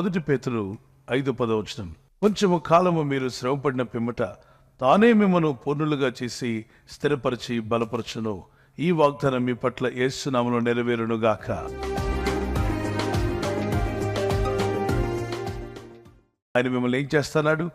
1 పేతురు 5:10. కొంచెము కాలము మీరు శ్రమపడిన పిమ్మట తానే మిమ్మను పూర్ణులుగా చేసి స్థిరపరిచి బలపరచును. ఈ వాగ్దానం మీ పట్ల యేసు నామములో నెరవేరునుగాక. ఆయన మిమ్మల్ని ఏం చేస్తున్నాడు?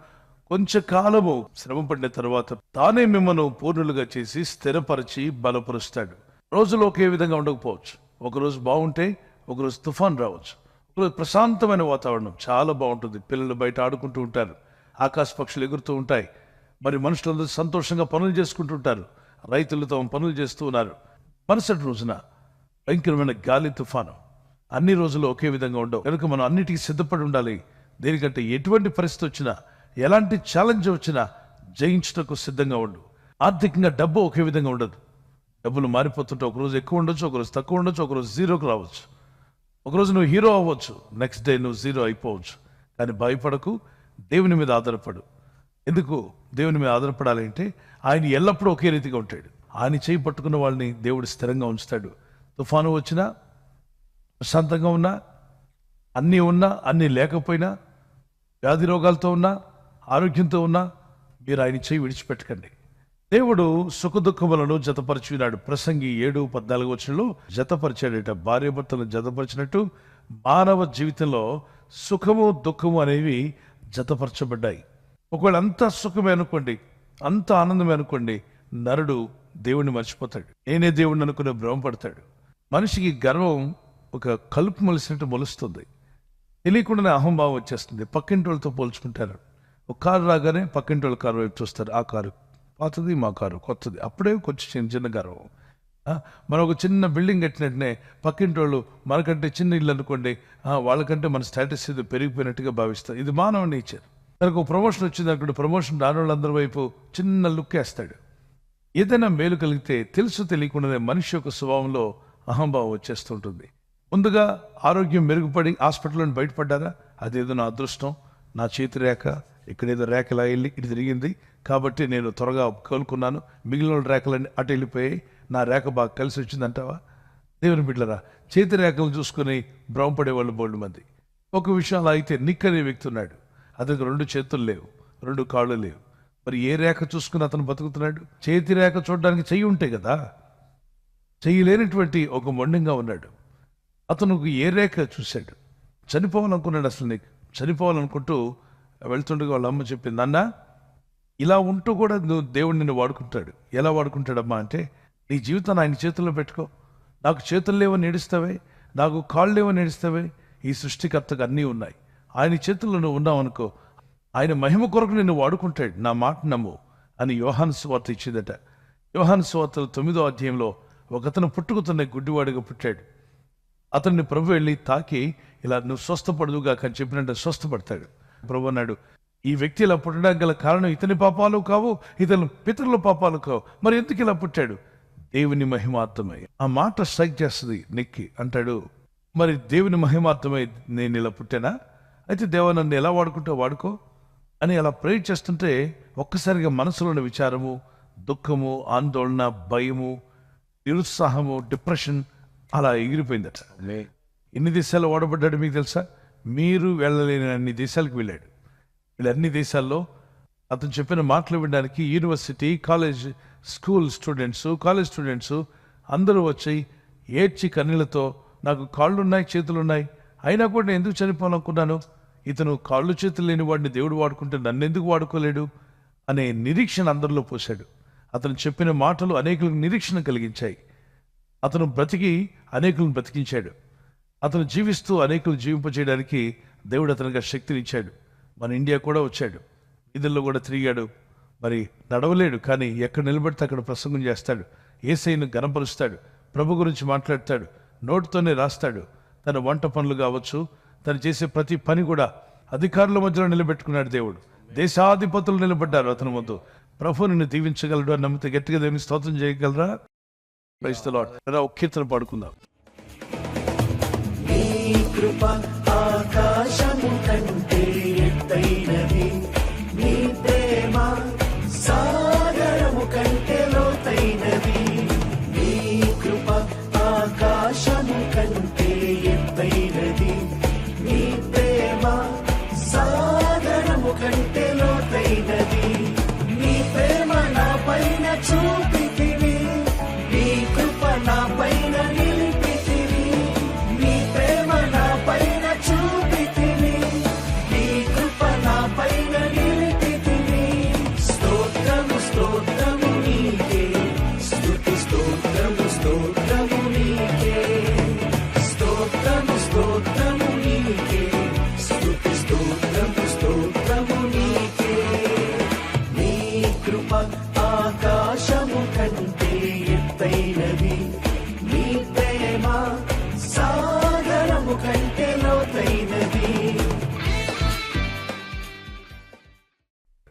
కొంచెం కాలము శ్రమపడిన తర్వాత తానే మిమ్మల్ని పూర్ణులుగా చేసి స్థిరపరిచి బలపరుస్తాడు. రోజులు ఒకే విధంగా ఉండకపోవచ్చు. ఒకరోజు బాగుంటే ఒకరోజు తుఫాన్ రావచ్చు. ఒకరోజు ప్రశాంతమైన వాతావరణం చాలా బాగుంటుంది. పిల్లలు బయట ఆడుకుంటూ ఉంటారు, ఆకాశ పక్షులు ఎగురుతూ ఉంటాయి, మరి మనుషులందరూ సంతోషంగా పనులు చేసుకుంటూ ఉంటారు, రైతులు తమ పనులు చేస్తూ ఉన్నారు. మరుసటి రోజున భయంకరమైన గాలి తుఫాను. అన్ని రోజులు ఒకే విధంగా ఉండవు కనుక మనం అన్నిటికీ సిద్ధపడి ఉండాలి. దేనికంటే ఎటువంటి పరిస్థితి వచ్చినా, ఎలాంటి ఛాలెంజ్ వచ్చినా జయించటకు సిద్ధంగా ఉండు. ఆర్థికంగా డబ్బు ఒకే విధంగా ఉండదు. డబ్బులు మారిపోతుంటే ఒకరోజు ఎక్కువ ఉండొచ్చు, ఒకరోజు తక్కువ ఉండొచ్చు, ఒకరోజు జీరోకి రావచ్చు. ఒకరోజు నువ్వు హీరో అవ్వచ్చు, నెక్స్ట్ డే నువ్వు జీరో అయిపోవచ్చు. కానీ భయపడకు, దేవుని మీద ఆధారపడు. ఎందుకు దేవుని మీద ఆధారపడాలి అంటే ఆయన ఎల్లప్పుడూ ఒకే రీతిగా ఉంటాడు. ఆయన చేయి పట్టుకున్న వాళ్ళని దేవుడు స్థిరంగా ఉంచుతాడు. తుఫాను వచ్చినా, ప్రశాంతంగా ఉన్నా, అన్నీ ఉన్నా, అన్నీ లేకపోయినా, వ్యాధి రోగాలతో ఉన్నా, ఆరోగ్యంతో ఉన్నా, మీరు ఆయన చేయి విడిచిపెట్టకండి. దేవుడు సుఖదుఖములను జతపరిచినాడు. ప్రసంగి 7:14 జతపరిచాడట. భార్యాభర్తలను జతపరిచినట్టు మానవ జీవితంలో సుఖము దుఃఖము అనేవి జతపరచబడ్డాయి. ఒకవేళ అంత సుఖమే అనుకోండి, అంత ఆనందమే అనుకోండి, నరుడు దేవుణ్ణి మర్చిపోతాడు. నేనే దేవుణ్ణి అనుకునే భ్రమపడతాడు. మనిషికి గర్వం ఒక కలుపు మొలిసినట్టు మొలుస్తుంది. తెలియకుండానే అహంభావం వచ్చేస్తుంది. పక్కింటి వాళ్ళతో పోల్చుకుంటారు. ఒక కారు రాగానే పక్కింటి వాళ్ళ కారు వైపు చూస్తారు. ఆ కారు పాతది, మా కారు కొత్తది. అప్పుడే కొంచెం చిన్న చిన్న గర్వం. మనం ఒక చిన్న బిల్డింగ్ కట్టినట్టునే పక్కింటి వాళ్ళు మనకంటే చిన్న ఇల్లు అనుకోండి, వాళ్ళకంటే మన స్టేటస్ ఇది పెరిగిపోయినట్టుగా భావిస్తారు. ఇది మానవ నేచర్. తనకు ప్రమోషన్ వచ్చింది అనుకోండి, ప్రమోషన్ రాని వాళ్ళందరి వైపు చిన్న లుక్ వేస్తాడు. ఏదైనా మేలు కలిగితే తెలుసు తెలియకుండానే మనిషి యొక్క స్వభావంలో అహంభావం వచ్చేస్తుంటుంది. ముందుగా ఆరోగ్యం మెరుగుపడి హాస్పిటల్లో బయటపడ్డారా, అదేదో నా అదృష్టం, నా చేతి రేఖ, ఇక్కడేదో రేఖ ఇలా వెళ్ళి ఇటు తిరిగింది కాబట్టి నేను త్వరగా కోలుకున్నాను, మిగిలిన రేఖలన్నీ అటు వెళ్ళిపోయాయి, నా రేఖ బాగా కలిసి వచ్చిందంటావా? దేవుని బిడ్డలారా, చేతి రేఖలు చూసుకుని భ్రమపడేవాళ్ళు బోల్డ్ మంది. ఒక విషయం అలా అయితే నిక్ అనే వ్యక్తి ఉన్నాడు. అతనికి 2 చేతులు లేవు, 2 కాళ్ళు లేవు. మరి ఏ రేఖ చూసుకుని అతను బతుకుతున్నాడు? చేతి రేఖ చూడడానికి చెయ్యి ఉంటే కదా. చెయ్యి లేనటువంటి ఒక మొండంగా ఉన్నాడు. అతను ఏ రేఖ చూశాడు? చనిపోవాలనుకున్నాడు. అసలు నీకు చనిపోవాలనుకుంటూ వెళ్తుండగా వాళ్ళ అమ్మ చెప్పింది, నాన్న ఇలా ఉంటూ కూడా నువ్వు దేవుడు నిన్ను వాడుకుంటాడు. ఎలా వాడుకుంటాడమ్మా అంటే, నీ జీవితాన్ని ఆయన చేతుల్లో పెట్టుకో. నాకు చేతులు లేవని ఏడుస్తావే, నాకు కాళ్ళు లేవని ఏడుస్తావే, ఈ సృష్టికర్తకు అన్నీ ఉన్నాయి. ఆయన చేతుల్లో నువ్వు ఉన్నావనుకో, ఆయన మహిమ కొరకు నిన్ను వాడుకుంటాడు. నా మాట నమ్ము అని యోహాను సువార్త ఇచ్చిందట. యోహాను సువార్తలో 9వ అధ్యాయంలో ఒకతను పుట్టుకుతున్న గుడ్డివాడిగా పుట్టాడు. అతన్ని ప్రభు వెళ్ళి తాకి ఇలా నువ్వు స్వస్థపడదుగా అని చెప్పినట్టు స్వస్థపడతాడు. ప్రభు అన్నాడు, ఈ వ్యక్తి ఇలా పుట్టడానికి గల కారణం ఇతని పాపాలు కావు, ఇతని పితరుల పాపాలు కావు, మరి ఎందుకు ఇలా పుట్టాడు? దేవుని మహిమార్థమై. ఆ మాట స్ట్రైక్ చేస్తుంది నెక్కి. అంటాడు, మరి దేవుని మహిమార్థమై నేను ఇలా పుట్టానా? అయితే దేవా నన్ను ఎలా వాడుకుంటావు వాడుకో అని అలా ప్రేర్ చేస్తుంటే ఒక్కసారిగా మనసులోని విచారము, దుఃఖము, ఆందోళన, భయము, నిరుత్సాహము, డిప్రెషన్ అలా ఎగిరిపోయిందట. ఎన్ని దేశాల్లో వాడబడ్డాడు మీకు తెలుసా? మీరు వెళ్ళలేని అన్ని దేశాలకు వెళ్ళాడు. వీళ్ళు అన్ని దేశాల్లో అతను చెప్పిన మాటలు వినడానికి university, college, school students, college students అందరూ వచ్చి ఏడ్చి కన్నీళ్లతో, నాకు కాళ్ళున్నాయి, చేతులున్నాయి, అయినా కూడా నేను ఎందుకు చనిపోవాలనుకున్నాను, ఇతను కాళ్ళు చేతులు లేని వాడిని దేవుడు వాడుకుంటే నన్ను ఎందుకు వాడుకోలేడు అనే నిరీక్షణ అందరిలో పోశాడు. అతను చెప్పిన మాటలు అనేకులకు నిరీక్షణ కలిగించాయి. అతను బ్రతికి అనేకులను బ్రతికించాడు. అతను జీవిస్తూ అనేకులు జీవింపజేయడానికి దేవుడు అతనికి శక్తినిచ్చాడు. మన ఇండియా కూడా వచ్చాడు, వీధుల్లో కూడా తిరిగాడు. మరి నడవలేడు, కానీ ఎక్కడ నిలబడితే అక్కడ ప్రసంగం చేస్తాడు. యేసయ్యను గణపరుస్తాడు, ప్రభు గురించి మాట్లాడతాడు, నోటితోనే రాస్తాడు. తన వంట పనులు కావచ్చు, తను చేసే ప్రతి పని కూడా అధికారుల మధ్యలో నిలబెట్టుకున్నాడు దేవుడు. దేశాధిపతులు నిలబడ్డారు అతని ముందు. ప్రభు నిన్ను దీవించగలడు అని నమ్మితే గట్టిగా దేవుని స్తోత్రం చేయగలరా? Praise the Lord. ఒక కీర్తన పాడుకుందాం. కృప ఆకాశము కంటే ఎత్తైనది, నీ ప్రేమ సాగరము కంటే లోతైనది. నీ కృప ఆకాశము కంటే ఎత్తైనది, నీ ప్రేమ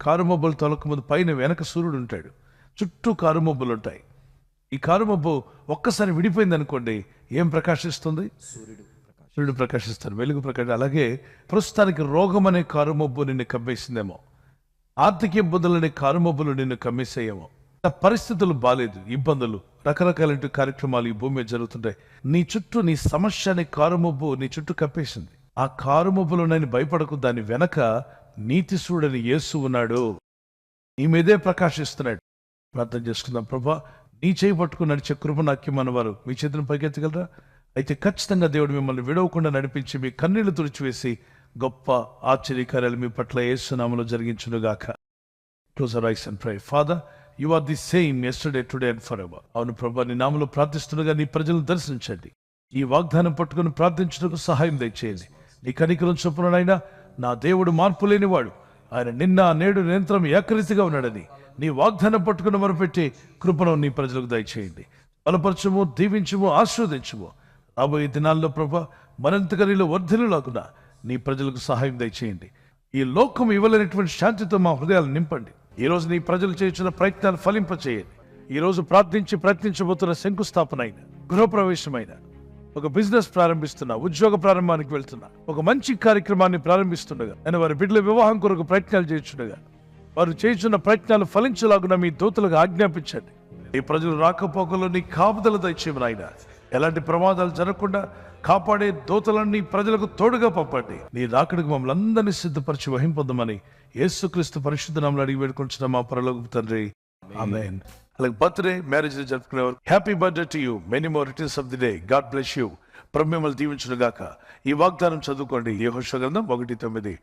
కారుమబ్బులు తొలకముందు పైన వెనక సూర్యుడు ఉంటాడు, చుట్టూ కారుమబ్బులు ఉంటాయి. ఈ కారుమబ్బు ఒక్కసారి విడిపోయింది అనుకోండి, ఏం ప్రకాశిస్తుంది? సూర్యుడు ప్రకాశిస్తాడు, వెలుగు ప్రకాశం. అలాగే ప్రస్తుతానికి రోగం అనే కారుమబ్బు నిన్ను కమ్మేసిందేమో, ఆర్థిక ఇబ్బందులనే కారుమబ్బులు నిన్ను కమ్మేసేయేమో, పరిస్థితులు బాలేదు, ఇబ్బందులు, రకరకాల కార్యక్రమాలు ఈ భూమి మీద జరుగుతుంటాయి. నీ చుట్టూ నీ సమస్య అనే కారుమబ్బు నీ చుట్టూ కప్పేసింది. ఆ కారుమబ్బులు నేను భయపడకు, దాని వెనక నీతి సూడని యేసు ఉన్నాడు, నీ మీదే ప్రకాశిస్తున్నాడు. ప్రార్థన చేసుకుందాం. ప్రభా, నీ చేయి పట్టుకుని నడిచే కృప నాకిమ్మన్న వారు మీ చేతులను పైకెత్తగలరా? అయితే ఖచ్చితంగా దేవుడు మిమ్మల్ని విడవకుండా నడిపించి మీ కన్నీళ్లు తుడిచివేసి గొప్ప ఆశ్చర్యకార్యాలు మీ పట్ల యేసు నామములో జరిగించునుగాక. Close our eyes and pray. Father, you are the same yesterday, today and forever. అవును ప్రభా, నీ నామములో ప్రార్థిస్తుండగా నీ ప్రజలను దర్శించండి. ఈ వాగ్దానం పట్టుకుని ప్రార్థించడానికి సహాయం దయచేయండి. నీ కనికరం చొప్పునైనా నా దేవుడు మార్పు లేనివాడు, ఆయన నిన్న నేడు నిరంతరం ఏకరీతిగా ఉన్నాడని నీ వాగ్దానం పట్టుకుని మొరపెట్టి కృపను నీ ప్రజలకు దయచేయండి. బలపరచుము, దీవించుము, ఆశీర్వదించుము. రాబోయే దినాల్లో ప్రభా మరింతగా నీలో వర్ధిల్లులాగునా నీ ప్రజలకు సహాయం దయచేయండి. ఈ లోకం ఇవ్వలేనటువంటి శాంతితో మా హృదయాలు నింపండి. ఈ రోజు నీ ప్రజలు చేస్తున్న ప్రయత్నాలు ఫలింపచేయండి. ఈ రోజు ప్రయత్నించబోతున్న శంకుస్థాపన అయిన, గృహప్రవేశమైన, ఒక బిజినెస్ ప్రారంభిస్తున్నా, ఉద్యోగ ప్రారంభానికి వెళ్తున్నా, ఒక మంచి కార్యక్రమాన్ని ప్రారంభిస్తుండగా, నేను వారి బిడ్డల వివాహం కొరకు ప్రయత్నాలు చేస్తుండగా, వారు చేస్తున్న ప్రయత్నాలు ఫలించలాగున మీ దూతలకు ఆజ్ఞాపించండి. ఈ ప్రజలు రాకపోకల్లో నీ కాపుదల దయచేయమని నాయనా. ఎలాంటి ప్రమాదాలు జరగకుండా కాపాడే దూతలన్నీ ప్రజలకు తోడుగా పంపండి. నీ రాకడికి మమ్మల్ని అందరినీ సిద్ధపరిచి వహింపొందమని యేసుక్రీస్తు పరిశుద్ధ నామములో అడిగి వేడుకొంటున్నాం మా పరలోకపు తండ్రి, ఆమేన్. అలాగే బర్త్డే, మ్యారేజ్ జరుపుకునేవారు happy birthday to you, many more returns of the day. God bless you. ప్రభు మిమ్మల్ని దీవించును గాక. ఈ వాగ్దానం చదువుకోండి. యెహోషువ గ్రంథం 1:9.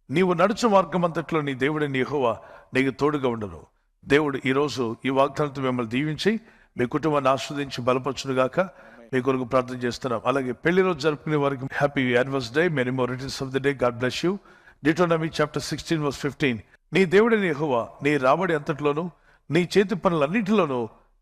నీవు నడుచు మార్గం అంతట్లో నీ దేవుడైన యెహోవా నీకు తోడుగా ఉండను. దేవుడు ఈరోజు ఈ వాగ్దానంతో మిమ్మల్ని దీవించి మీ కుటుంబాన్ని ఆస్వాదించి బలపరచును గాక. మీ కొరకు ప్రార్థన చేస్తున్నాం. అలాగే పెళ్లి రోజు జరుపుకునే వారికి happy anniversary day, many more returns of the day. God bless you. Deuteronomy chapter 16:15. నీ దేవుడైన యెహోవా నీ రాబడి అంతట్లోనూ నీ చేతి పనులన్నింటిలోనూ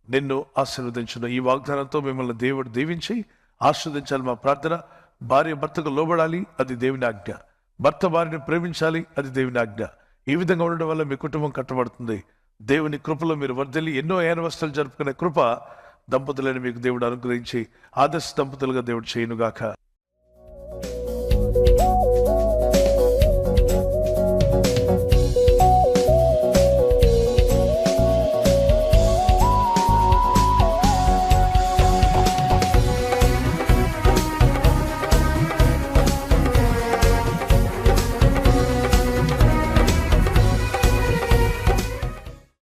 నిన్ను ఆశీర్వదించును. ఈ వాగ్దానంతో మిమ్మల్ని దేవుడు దీవించి ఆశీర్వదించాలి. మా ప్రార్థన. భార్య భర్తకు లోబడాలి, అది దేవుని ఆజ్ఞ. భర్త భార్యను ప్రేమించాలి, అది దేవుని ఆజ్ఞ. ఈ విధంగా ఉండడం వల్ల మీ కుటుంబం కట్టబడుతుంది. దేవుని కృపలో మీరు వర్ధిల్లి ఎన్నో యానివర్సరీలు జరుపుకునే కృప దంపతులను మీకు దేవుడు అనుగ్రహించి ఆదర్శ దంపతులుగా దేవుడు చేయనుగాక.